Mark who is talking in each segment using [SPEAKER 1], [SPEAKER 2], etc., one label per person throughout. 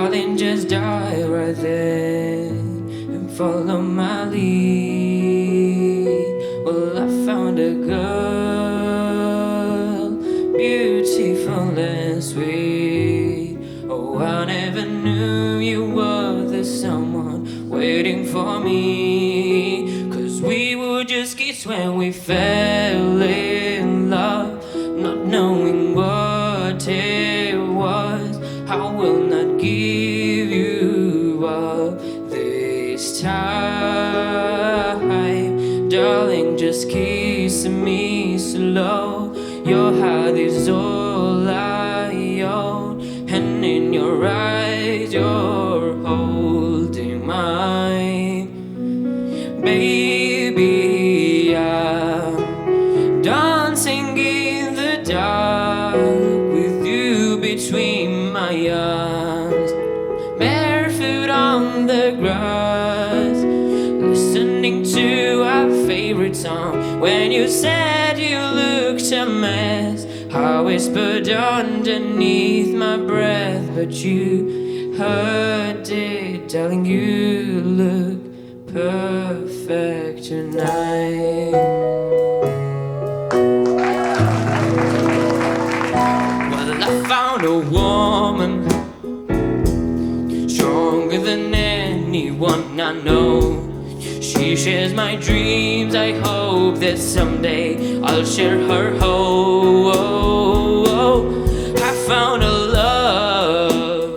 [SPEAKER 1] Darling, just die right there and follow my lead. Well, I found a girl, beautiful and sweet. Oh, I never knew you were the someone waiting for me. 'Cause we were just kids when we fell in love, not knowing what it was. I will not give you up this time. Darling, just kiss me slow. Your heart is all I own, and in your eyes you're holding mine. Baby, I'm dancing in the dark with you between my arms, barefoot on the grass, listening to our favorite song. When you said you looked a mess, I whispered underneath my breath, but you heard it. Darling, you look perfect tonight. Well, I found a woman stronger than anyone I know. She shares my dreams. I hope that someday I'll share her hope. I found a love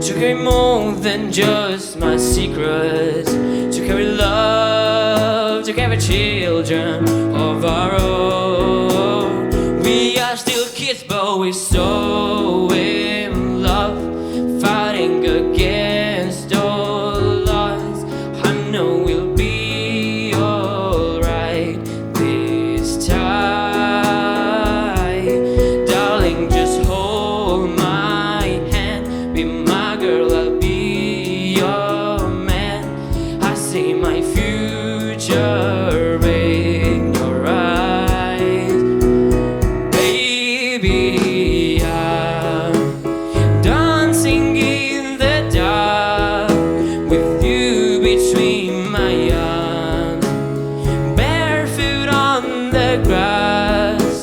[SPEAKER 1] to carry more than just my secrets, to carry love, to carry children of our own. We are still kids, but we're so in love, fighting against all odds. I know we'll be alright this time. Darling, just hold my hand, be my girl, I'll be your man. I see my future in your eyes. Baby, I'm dancing in the dark with you between my arms, barefoot on the grass,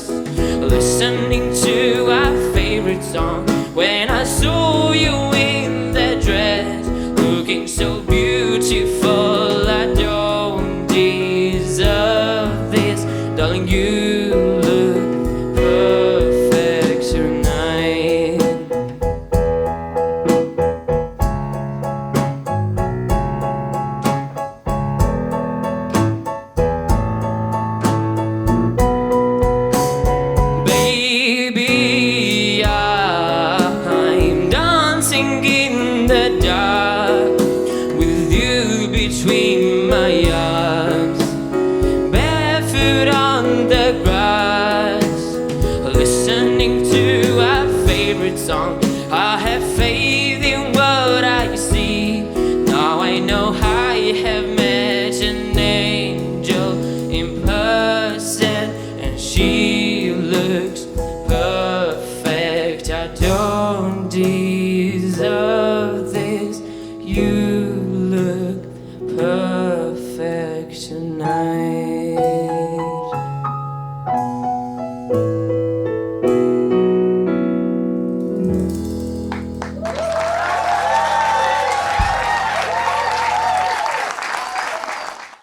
[SPEAKER 1] listening to our favorite song. When I saw you in that dress, looking so beautiful, I don't deserve this. Darling, you look perfect tonight. Baby, I'm dancing in the dark with you between my arms, barefoot on the grass, listening to our favorite song. I have faith in what I see. Now I know I have met an angel in person, and she looks perfect. I don't deserve this. You look perfect tonight.